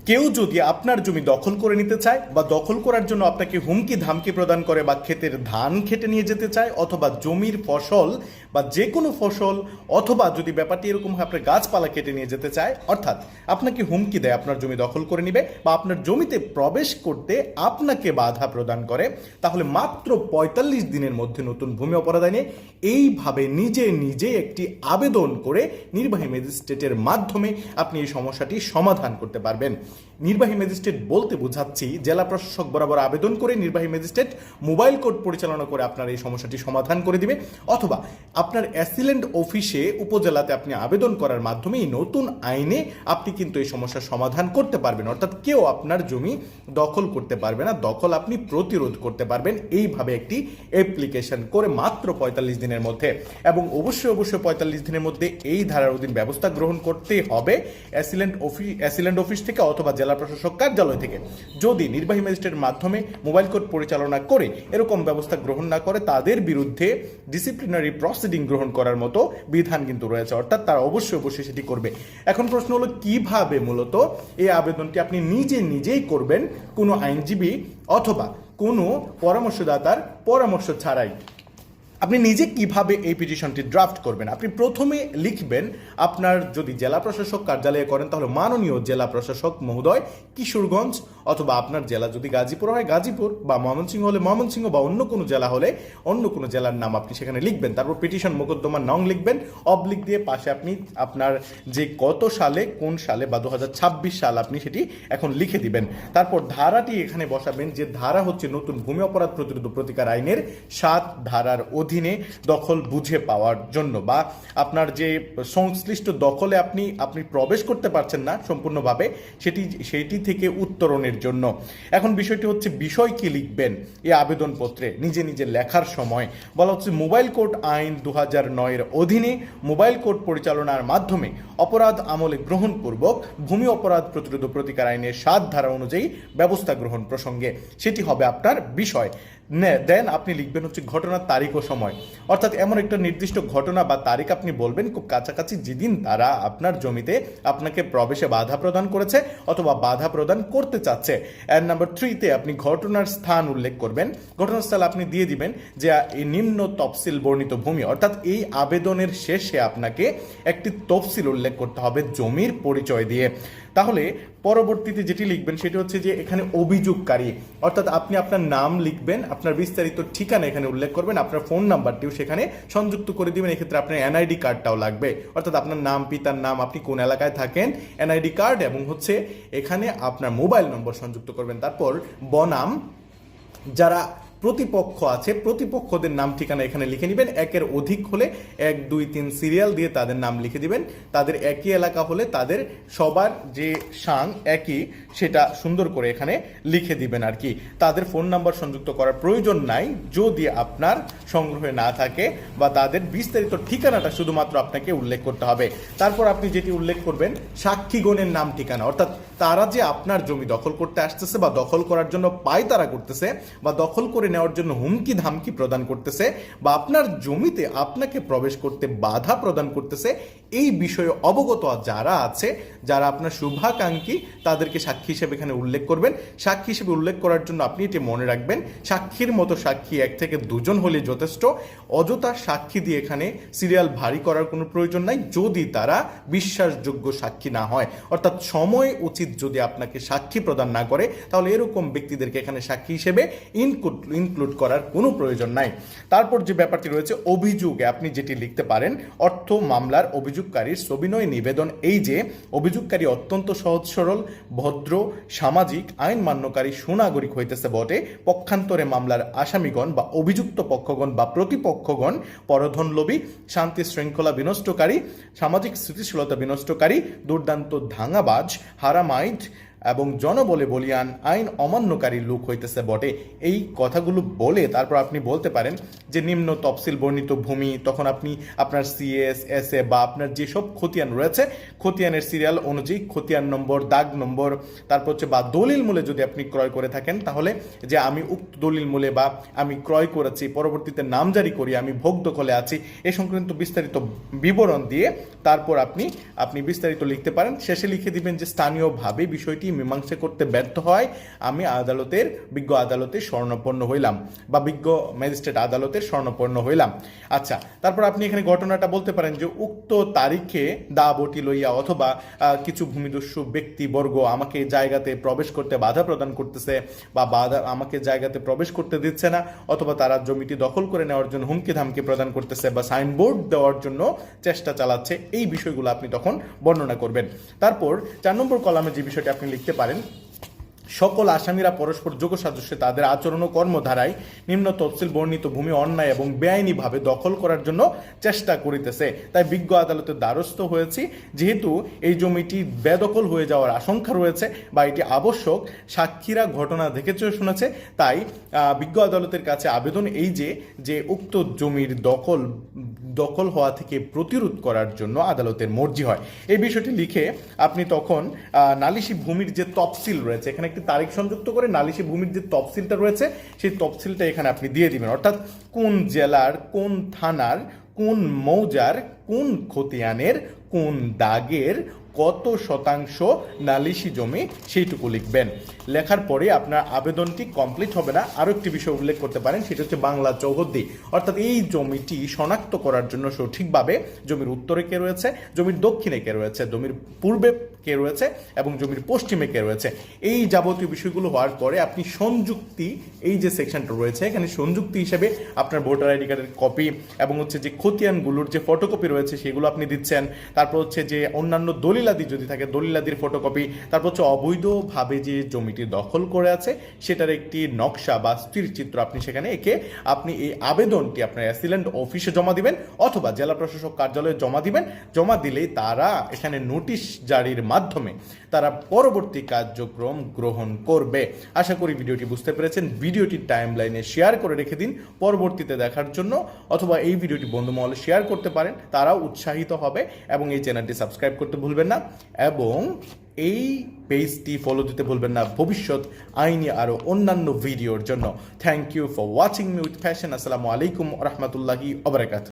কেউ যদি আপনার জমি দখল করে নিতে চায় বা দখল করার জন্য আপনাকে হুমকি ধামকি প্রদান করে বা ক্ষেতের ধান খেটে নিয়ে যেতে চায় অথবা জমির ফসল বা যে কোনো ফসল অথবা যদি ব্যাপারটি এরকম হয় আপনার গাছপালা কেটে নিয়ে যেতে চায়, অর্থাৎ আপনাকে হুমকি দেয় আপনার জমি দখল করে নিবে বা আপনার জমিতে প্রবেশ করতে আপনাকে বাধা প্রদান করে, তাহলে মাত্র ৪৫ দিনের মধ্যে নতুন ভূমি অপরাধ আইনে এইভাবে নিজে নিজে একটি আবেদন করে নির্বাহী ম্যাজিস্ট্রেটের মাধ্যমে আপনি এই সমস্যাটি সমাধান করতে পারবেন। নির্বাহী ম্যাজিস্ট্রেট বলতে বোঝাচ্ছি জেলা প্রশাসক বরাবর আবেদন করে নির্বাহী ম্যাজিস্ট্রেট মোবাইল কোর্ট পরিচালনা করে আপনার এই সমস্যাটি সমাধান করে দিবে, অথবা আপনার অ্যাসিল্যান্ড অফিসে উপজেলাতে আপনি আবেদন করার মাধ্যমে এই নতুন আইনে আপনি কিন্তু এই সমস্যার সমাধান করতে পারবেন। অর্থাৎ কেউ আপনার জমি দখল করতে পারবে না, দখল আপনি প্রতিরোধ করতে পারবেন এইভাবে একটি অ্যাপ্লিকেশন করে মাত্র ৪৫ দিনের মধ্যে। এবং অবশ্যই ৪৫ দিনের মধ্যে এই ধারার অধীন ব্যবস্থা গ্রহণ করতে হবে অ্যাসিল্যান্ড অফিস থেকে অথবা জেলা প্রশাসক কার্যালয় থেকে। যদি নির্বাহী ম্যাজিস্ট্রেটের মাধ্যমে মোবাইল কোর্ট পরিচালনা করে এরকম ব্যবস্থা গ্রহণ না করে, তাদের বিরুদ্ধে ডিসিপ্লিনারি প্রসিডিং গ্রহণ করার মতো বিধান কিন্তু রয়েছে, অর্থাৎ তারা অবশ্যই সেটি করবে। এখন প্রশ্ন হলো কিভাবে মূলত এই আবেদনটি আপনি নিজেই করবেন কোনো আইনজীবী অথবা কোনো পরামর্শদাতার পরামর্শ ছাড়াই। আপনি নিজে কিভাবে এই পিটিশনটি ড্রাফট করবেন? আপনি প্রথমে লিখবেন, আপনার যদি জেলা প্রশাসক কার্যালয়ে করেন তাহলে মাননীয় জেলা প্রশাসক মহোদয় কিশোরগঞ্জ, অথবা আপনার জেলা যদি গাজীপুর হয় গাজীপুর, বা ময়মনসিংহ হলে ময়মনসিংহ, বা অন্য কোনো জেলা হলে অন্য কোনো জেলার নাম আপনি সেখানে লিখবেন। তারপর পিটিশন মোকদ্দমার নং লিখবেন, অবলিক দিয়ে পাশে আপনি আপনার যে কত সালে কোন সালে বা ২০২৬ সাল আপনি সেটি এখন লিখে দিবেন। তারপর ধারাটি এখানে বসাবেন, যে ধারা হচ্ছে নতুন ভূমি অপরাধ প্রতিরোধ প্রতিকার আইনের ৭ ধারার অধীনে দখল বুঝে পাওয়ার জন্য, বা আপনার যে সংশ্লিষ্ট দখলে আপনি প্রবেশ করতে পারছেন না সম্পূর্ণভাবে সেটি থেকে উত্তরণের জন্য। এখন বিষয়টি হচ্ছে বিষয় কি লিখবেন এই আবেদনপত্রে নিজে লেখার সময় বলা হচ্ছে মোবাইল কোর্ট আইন ২০০৯ এর অধীনে মোবাইল কোর্ট পরিচালনার মাধ্যমে অপরাধ আমলে গ্রহণপূর্বক ভূমি অপরাধ প্রতিরোধ প্রতিকার আইনের ৭ ধারা অনুযায়ী ব্যবস্থা গ্রহণ প্রসঙ্গে সেটি হবে আপনার বিষয়। দেন আপনি লিখবেন হচ্ছে ঘটনার তারিখ ও সময়, অর্থাৎ এমন একটা নির্দিষ্ট ঘটনা বা তারিখ আপনি বলবেন খুব কাছাকাছি যেদিন তারা আপনার জমিতে আপনাকে প্রবেশে বাধা প্রদান করেছে অথবা বাধা প্রদান করতে চাচ্ছে। অ্যান্ড নাম্বার 3-তে আপনি ঘটনার স্থান উল্লেখ করবেন। ঘটনাস্থল আপনি দিয়ে দিবেন যে এই নিম্ন তফসিল বর্ণিত ভূমি, অর্থাৎ এই আবেদনের শেষে আপনাকে একটি তফসিল উল্লেখ করতে হবে জমির পরিচয় দিয়ে। তাহলে পরবর্তীতে যেটি লিখবেন সেটি হচ্ছে যে এখানে অভিযোগকারী, অর্থাৎ আপনি আপনার নাম লিখবেন, আপনার বিস্তারিত ঠিকানা এখানে উল্লেখ করবেন, আপনার ফোন নাম্বারটিও সেখানে সংযুক্ত করে দিবেন। এক্ষেত্রে আপনার এনআইডি কার্ডটাও লাগবে, অর্থাৎ আপনার নাম, পিতার নাম, আপনি কোন এলাকায় থাকেন, এনআইডি কার্ড, এবং হচ্ছে এখানে আপনার মোবাইল নম্বর সংযুক্ত করবেন। তারপর বনাম যারা প্রতিপক্ষ আছে প্রতিপক্ষদের নাম ঠিকানা এখানে লিখে নেবেন। একের অধিক হলে ১, ২, ৩ সিরিয়াল দিয়ে তাদের নাম লিখে দিবেন। তাদের একই এলাকা হলে তাদের সবার যে সাং একই সেটা সুন্দর করে এখানে লিখে দিবেন আর কি। তাদের ফোন নাম্বার সংযুক্ত করার প্রয়োজন নাই যদি আপনার সংগ্রহে না থাকে, বা তাদের বিস্তারিত ঠিকানাটা শুধুমাত্র আপনাকে উল্লেখ করতে হবে। তারপর আপনি যেটি উল্লেখ করবেন সাক্ষীগণের নাম ঠিকানা, অর্থাৎ তারা যে আপনার জমি দখল করতে আসতেছে বা দখল করার জন্য পায়তারা করতেছে বা দখল করে নেওয়ার জন্য হুমকি ধামকি প্রদান করতেছে বা আপনার জমিতে আপনাকে প্রবেশ করতে বাধা প্রদান করতেছে, এই বিষয়ে অবগত যারা আছে, যারা আপনার শুভাকাঙ্ক্ষী, তাদেরকে সাক্ষী হিসেবে এখানে উল্লেখ করবেন। সাক্ষী হিসেবে উল্লেখ করার জন্য আপনি এটি মনে রাখবেন, সাক্ষীর মতো সাক্ষী ১ থেকে ২ জন হলে যথেষ্ট। অযথা সাক্ষী দিয়ে এখানে সিরিয়াল ভারী করার কোনো প্রয়োজন নাই যদি তারা বিশ্বাসযোগ্য সাক্ষী না হয়, অর্থাৎ সময় উচিত যদি আপনাকে সাক্ষী প্রদান না করে তাহলে এরকম ব্যক্তিদেরকে এখানে সাক্ষী হিসেবে ইনক্লুড করার কোনো প্রয়োজন নাই। তারপর যে ব্যাপারটি রয়েছে অভিযোগে আপনি যেটি লিখতে পারেন, অর্থ মামলার অভিযোগকারীর সবিনয় নিবেদন এই যে অভিযোগকারী অত্যন্ত সহজ সরল ভদ্র সামাজিক আইন মান্যকারী সুনাগরিক হইতেছে বটে, পক্ষান্তরে মামলার আসামিগণ বা অভিযুক্ত পক্ষগণ বা প্রতিপক্ষগণ পরধনলোভী, শান্তি শৃঙ্খলা বিনষ্টকারী, সামাজিক স্থিতিশীলতা বিনষ্টকারী, দুর্দান্ত ধাঙ্গাবাজ, হারামাইট এবং জনবলে বলিয়ান আইন অমান্যকারী লোক হইতেছে বটে। এই কথাগুলো বলে তারপর আপনি বলতে পারেন যে নিম্ন তফসিল বর্ণিত ভূমি, তখন আপনি আপনার সিএস এসএ বা আপনার যেসব খতিয়ান রয়েছে খতিয়ানের সিরিয়াল অনুযায়ী খতিয়ান নম্বর, দাগ নম্বর, তারপর হচ্ছে বা দলিল মূলে যদি আপনি ক্রয় করে থাকেন তাহলে যে আমি উক্ত দলিল মূলে বা আমি ক্রয় করেছি, পরবর্তীতে নামজারি করি, আমি ভোগ দখলে আছি, এ সংক্রান্ত বিস্তারিত বিবরণ দিয়ে তারপর আপনি বিস্তারিত লিখতে পারেন। শেষে লিখে দিবেন যে স্থানীয়ভাবে বিষয়টি মীমাংসা করতে ব্যর্থ হয় আমি বিজ্ঞ আদালতের শরণাপন্ন হইলাম বা বিজ্ঞ ম্যাজিস্ট্রেট আদালতের শরণাপন্ন হইলাম। আচ্ছা, তারপর আপনি এখানে ঘটনাটা বলতে পারেন যে উক্ত তারিখে দা বটি লইয়া অথবা কিছু ভূমিদস্যু ব্যক্তিবর্গ আমাকে জায়গাতে প্রবেশ করতে বাধা প্রদান করতেছে বা আমাকে জায়গাতে প্রবেশ করতে দিচ্ছে না, অথবা তারা জমিটি দখল করে নেওয়ার জন্য হুমকি ধামকি প্রদান করতেছে বা সাইনবোর্ড দেওয়ার জন্য চেষ্টা চালাচ্ছে, এই বিষয়গুলো আপনি তখন বর্ণনা করবেন। তারপর 4 নম্বর কলামে যে বিষয়টি আপনি লিখতে পারেন, সকল আসামিরা পরস্পর যোগ্য সাদৃশ্যে তাদের আচরণ ও কর্মধারায় নিম্ন তফসিল বর্ণিত ভূমি অন্যায় এবং বেআইনিভাবে দখল করার জন্য চেষ্টা করিতেছে। তাই বিজ্ঞ আদালতের দ্বারস্থ হয়েছি, যেহেতু এই জমিটি বেদখল হয়ে যাওয়ার আশঙ্কা রয়েছে বা এটি আবশ্যক, সাক্ষীরা ঘটনা দেখেছে শুনেছে, তাই বিজ্ঞ আদালতের কাছে আবেদন এই যে উক্ত জমির দখল হওয়া থেকে প্রতিরোধ করার জন্য আদালতের মর্জি হয়। এই বিষয়টি লিখে আপনি তখন নালিশি ভূমির যে তফসিল রয়েছে, এখানে একটি তারিখ সংযুক্ত করে নালিশি ভূমির যে তফসিলটা রয়েছে সেই তফসিলটা এখানে আপনি দিয়ে দিবেন, অর্থাৎ কোন জেলার কোন থানার কোন মৌজার কোন খতিয়ানের কোন দাগের কত শতাংশ নালিশি জমি সেইটুকু লিখবেন। লেখার পরে আপনার আবেদনটি কমপ্লিট হবে না, আরও একটি বিষয় উল্লেখ করতে পারেন, সেটা হচ্ছে বাংলা চৌহদ্দি, অর্থাৎ এই জমিটি শনাক্ত করার জন্য সঠিকভাবে জমির উত্তরে কে রয়েছে, জমির দক্ষিণে কে রয়েছে, জমির পূর্বে কে রয়েছে এবং জমির পশ্চিমে কে রয়েছে, এই যাবতীয় বিষয়গুলো হওয়ার পরে আপনি সংযুক্তি, এই যে সেকশনটা রয়েছে এখানে সংযুক্তি হিসেবে আপনার ভোটার আইডি কার্ডের কপি এবং হচ্ছে যে খতিয়ানগুলোর যে ফটোকপি রয়েছে সেগুলো আপনি দিচ্ছেন। তারপর হচ্ছে যে অন্যান্য দলিলাদি যদি থাকে দলিলাদির ফটোকপি, তারপর হচ্ছে অবৈধভাবে যে জমিটি দখল করে আছে সেটার একটি নকশা বা স্থিরচিত্র আপনি সেখানে এঁকে আপনি এই আবেদনটি আপনার অ্যাসিল্যান্ড অফিসে জমা দিবেন অথবা জেলা প্রশাসক কার্যালয়ে জমা দিবেন। জমা দিলেই তারা এখানে নোটিশ জারির মাধ্যমে তারা পরবর্তী কার্যক্রম গ্রহণ করবে। আশা করি ভিডিওটি বুঝতে পেরেছেন। ভিডিওটি টাইমলাইনে শেয়ার করে রেখে দিন পরবর্তীতে দেখার জন্য, অথবা এই ভিডিওটি বন্ধু মহলে শেয়ার করতে পারেন, তারাও উৎসাহিত হবে। এবং এই চ্যানেলটি সাবস্ক্রাইব করতে ভুলবেন না এবং এই পেজটি ফলো দিতে ভুলবেন না ভবিষ্যৎ আইনি আরও অন্যান্য ভিডিওর জন্য। Thank you for watching me with fashion. আসসালামু আলাইকুম রহমতুল্লাহি ওয়া বারাকাতুহু।